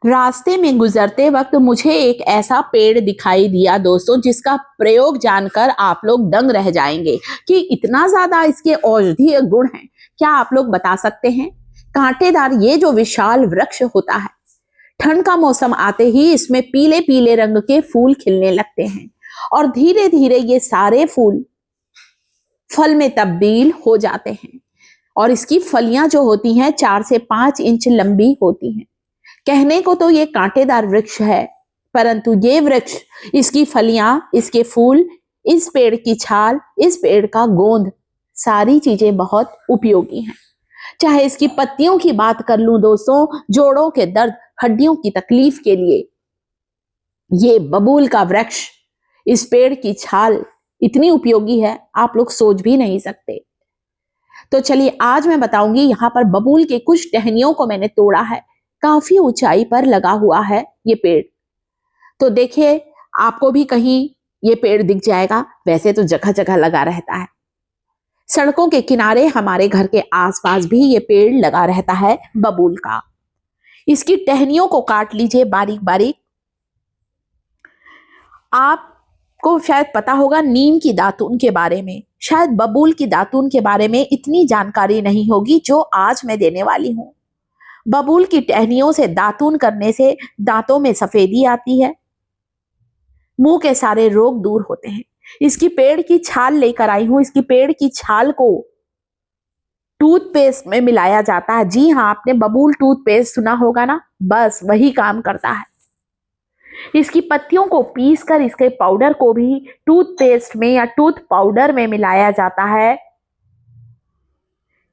रास्ते में गुजरते वक्त मुझे एक ऐसा पेड़ दिखाई दिया दोस्तों, जिसका प्रयोग जानकर आप लोग दंग रह जाएंगे कि इतना ज्यादा इसके औषधीय गुण हैं। क्या आप लोग बता सकते हैं? कांटेदार ये जो विशाल वृक्ष होता है, ठंड का मौसम आते ही इसमें पीले पीले रंग के फूल खिलने लगते हैं और धीरे धीरे ये सारे फूल फल में तब्दील हो जाते हैं और इसकी फलियां जो होती हैं 4 से 5 इंच लंबी होती हैं। कहने को तो ये कांटेदार वृक्ष है, परंतु ये वृक्ष, इसकी फलियां, इसके फूल, इस पेड़ की छाल, इस पेड़ का गोंद, सारी चीजें बहुत उपयोगी हैं। चाहे इसकी पत्तियों की बात कर लूं दोस्तों, जोड़ों के दर्द, हड्डियों की तकलीफ के लिए ये बबूल का वृक्ष, इस पेड़ की छाल इतनी उपयोगी है, आप लोग सोच भी नहीं सकते। तो चलिए आज मैं बताऊंगी, यहां पर बबूल के कुछ टहनियों को मैंने तोड़ा है। काफी ऊंचाई पर लगा हुआ है ये पेड़। तो देखिए, आपको भी कहीं ये पेड़ दिख जाएगा। वैसे तो जगह जगह लगा रहता है, सड़कों के किनारे, हमारे घर के आसपास भी ये पेड़ लगा रहता है बबूल का। इसकी टहनियों को काट लीजिए बारीक बारीक। आपको शायद पता होगा नीम की दातून के बारे में, शायद बबूल की दातून के बारे में इतनी जानकारी नहीं होगी जो आज मैं देने वाली हूं। बबूल की टहनियों से दातून करने से दांतों में सफेदी आती है, मुंह के सारे रोग दूर होते हैं। इसकी पेड़ की छाल लेकर आई हूं। इसकी पेड़ की छाल को टूथपेस्ट में मिलाया जाता है। जी हाँ, आपने बबूल टूथपेस्ट सुना होगा ना, बस वही काम करता है। इसकी पत्तियों को पीसकर इसके पाउडर को भी टूथपेस्ट में या टूथ पाउडर में मिलाया जाता है।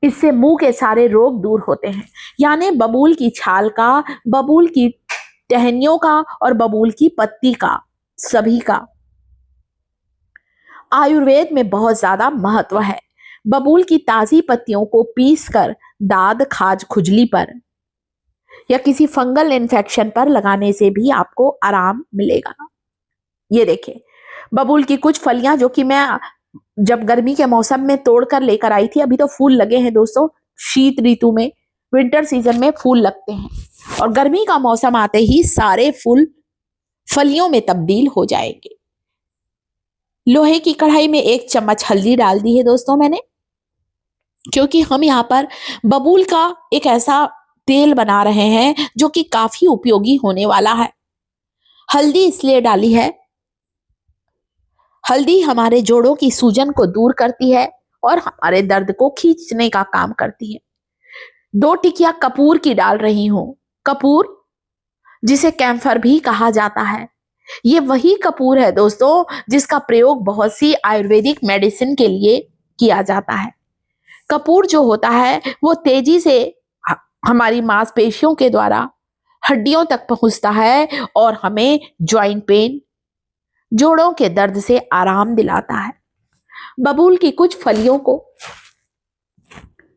इससे मुंह के सारे रोग दूर होते हैं। यानी बबूल की छाल का, बबूल की टहनियों का और बबूल की पत्ती का, सभी का आयुर्वेद में बहुत ज्यादा महत्व है। बबूल की ताजी पत्तियों को पीसकर दाद, खाज, खुजली पर या किसी फंगल इन्फेक्शन पर लगाने से भी आपको आराम मिलेगा। ये देखिए बबूल की कुछ फलियां जो कि मैं जब गर्मी के मौसम में तोड़कर लेकर आई थी। अभी तो फूल लगे हैं दोस्तों, शीत ऋतु में, विंटर सीजन में फूल लगते हैं और गर्मी का मौसम आते ही सारे फूल फलियों में तब्दील हो जाएंगे। लोहे की कढ़ाई में 1 चम्मच हल्दी डाल दी है दोस्तों मैंने, क्योंकि हम यहाँ पर बबूल का एक ऐसा तेल बना रहे हैं जो कि काफी उपयोगी होने वाला है। हल्दी इसलिए डाली है, हल्दी हमारे जोड़ों की सूजन को दूर करती है और हमारे दर्द को खींचने का काम करती है। 2 टिकिया कपूर की डाल रही हूं। कपूर, जिसे कैम्फर भी कहा जाता है, ये वही कपूर है दोस्तों जिसका प्रयोग बहुत सी आयुर्वेदिक मेडिसिन के लिए किया जाता है। कपूर जो होता है वो तेजी से हमारी मांसपेशियों के द्वारा हड्डियों तक पहुंचता है और हमें जॉइंट पेन, जोड़ों के दर्द से आराम दिलाता है। बबूल की कुछ फलियों को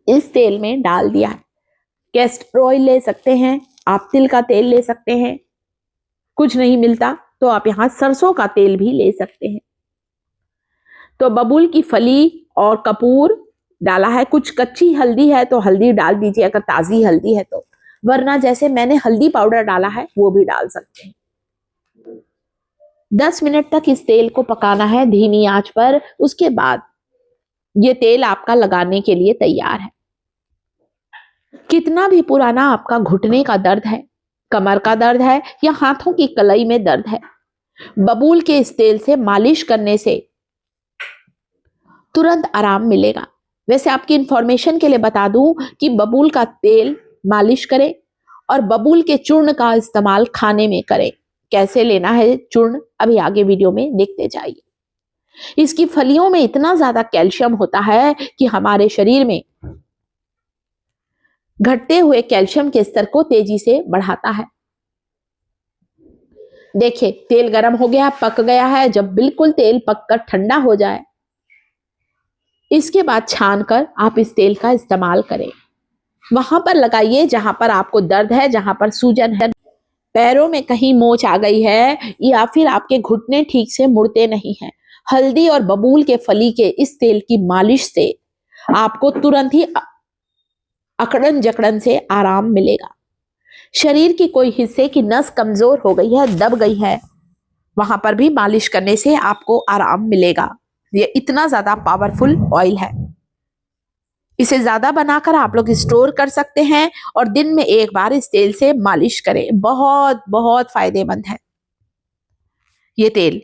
इस तेल में डाल दिया है। कैस्टर ऑयल ले सकते हैं आप, तिल का तेल ले सकते हैं, कुछ नहीं मिलता तो आप यहां सरसों का तेल भी ले सकते हैं। तो बबूल की फली और कपूर डाला है। कुछ कच्ची हल्दी है तो हल्दी डाल दीजिए अगर ताजी हल्दी है तो, वरना जैसे मैंने हल्दी पाउडर डाला है वो भी डाल सकते हैं। 10 मिनट तक इस तेल को पकाना है धीमी आंच पर। उसके बाद ये तेल आपका लगाने के लिए तैयार है। कितना भी पुराना आपका घुटने का दर्द है, कमर का दर्द है या हाथों की कलाई में दर्द है, बबूल के इस तेल से मालिश करने से तुरंत आराम मिलेगा। वैसे आपकी इंफॉर्मेशन के लिए बता दूं कि बबूल का तेल मालिश करें और बबूल के चूर्ण का इस्तेमाल खाने में करें। कैसे लेना है चूर्ण, अभी आगे वीडियो में देखते जाइए। इसकी फलियों में इतना ज्यादा कैल्शियम होता है कि हमारे शरीर में घटते हुए कैल्शियम के स्तर को तेजी से बढ़ाता है। देखिए तेल गर्म हो गया, पक गया है। जब बिल्कुल तेल पककर ठंडा हो जाए, इसके बाद छानकर आप इस तेल का इस्तेमाल करें। वहां पर लगाइए जहां पर आपको दर्द है, जहां पर सूजन है, पैरों में कहीं मोच आ गई है या फिर आपके घुटने ठीक से मुड़ते नहीं हैं। हल्दी और बबूल के फली के इस तेल की मालिश से आपको तुरंत ही अकड़न जकड़न से आराम मिलेगा। शरीर की कोई हिस्से की नस कमजोर हो गई है, दब गई है, वहां पर भी मालिश करने से आपको आराम मिलेगा। ये इतना ज्यादा पावरफुल ऑयल है। इसे ज्यादा बनाकर आप लोग स्टोर कर सकते हैं और दिन में एक बार इस तेल से मालिश करें। बहुत बहुत फायदेमंद है ये तेल।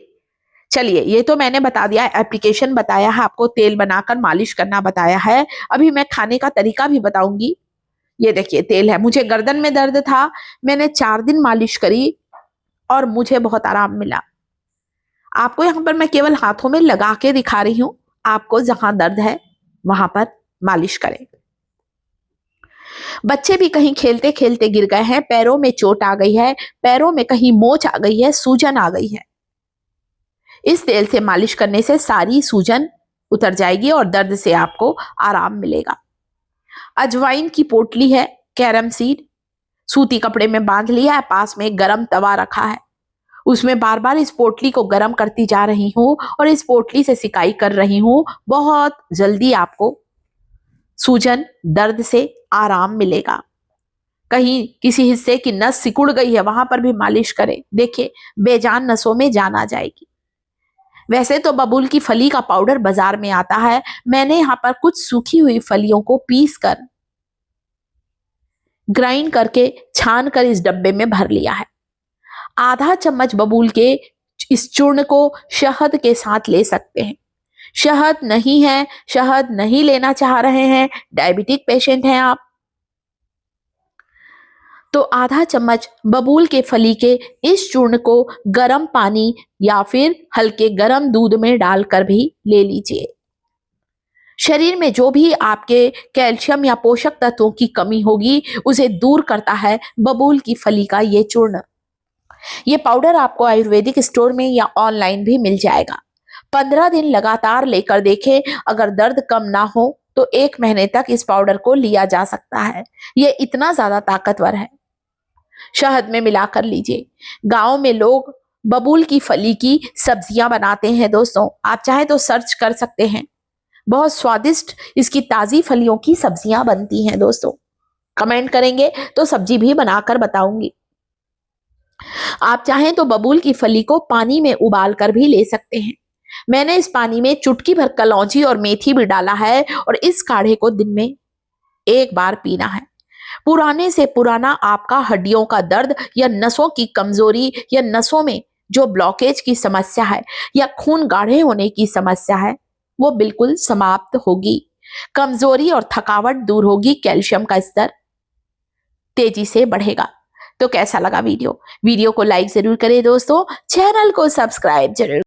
चलिए, ये तो मैंने बता दिया, एप्लीकेशन बताया है आपको, तेल बनाकर मालिश करना बताया है। अभी मैं खाने का तरीका भी बताऊंगी। ये देखिए तेल है। मुझे गर्दन में दर्द था, मैंने 4 दिन मालिश करी और मुझे बहुत आराम मिला। आपको यहाँ पर मैं केवल हाथों में लगा के दिखा रही हूं। आपको जहां दर्द है वहां पर मालिश करें। बच्चे भी कहीं खेलते खेलते गिर गए हैं, पैरों में चोट आ गई है, पैरों में कहीं मोच आ गई है, सूजन आ गई है, इस तेल से मालिश करने से सारी सूजन उतर जाएगी और दर्द से आपको आराम मिलेगा। अजवाइन की पोटली है, कैरम सीड, सूती कपड़े में बांध लिया है, पास में एक गरम तवा रखा है, उसमें बार बार इस पोटली को गर्म करती जा रही हूं और इस पोटली से सिकाई कर रही हूं। बहुत जल्दी आपको सूजन दर्द से आराम मिलेगा। कहीं किसी हिस्से की नस सिकुड़ गई है, वहां पर भी मालिश करें, देखिए बेजान नसों में जान आ जाएगी। वैसे तो बबूल की फली का पाउडर बाजार में आता है, मैंने यहाँ पर कुछ सूखी हुई फलियों को पीस कर ग्राइंड करके छान कर इस डब्बे में भर लिया है। आधा चम्मच बबूल के इस चूर्ण को शहद के साथ ले सकते हैं। शहद नहीं है, शहद नहीं लेना चाह रहे हैं, डायबिटिक पेशेंट हैं आप, तो आधा चम्मच बबूल के फली के इस चूर्ण को गर्म पानी या फिर हल्के गर्म दूध में डालकर भी ले लीजिए। शरीर में जो भी आपके कैल्शियम या पोषक तत्वों की कमी होगी उसे दूर करता है बबूल की फली का ये चूर्ण। ये पाउडर आपको आयुर्वेदिक स्टोर में या ऑनलाइन भी मिल जाएगा। 15 दिन लगातार लेकर देखें, अगर दर्द कम ना हो तो 1 महीने तक इस पाउडर को लिया जा सकता है। ये इतना ज्यादा ताकतवर है। शहद में मिलाकर लीजिए। गांव में लोग बबूल की फली की सब्जियां बनाते हैं दोस्तों, आप चाहे तो सर्च कर सकते हैं। बहुत स्वादिष्ट इसकी ताजी फलियों की सब्जियां बनती हैं दोस्तों। कमेंट करेंगे तो सब्जी भी बनाकर बताऊंगी। आप चाहें तो बबूल की फली को पानी में उबाल कर भी ले सकते हैं। मैंने इस पानी में चुटकी भर कलौंजी और मेथी भी डाला है और इस काढ़े को दिन में 1 बार पीना है। पुराने से पुराना आपका हड्डियों का दर्द या नसों की कमजोरी या नसों में जो ब्लॉकेज की समस्या है या खून गाढ़े होने की समस्या है वो बिल्कुल समाप्त होगी। कमजोरी और थकावट दूर होगी, कैल्शियम का स्तर तेजी से बढ़ेगा। तो कैसा लगा वीडियो को लाइक जरूर करें दोस्तों, चैनल को सब्सक्राइब जरूर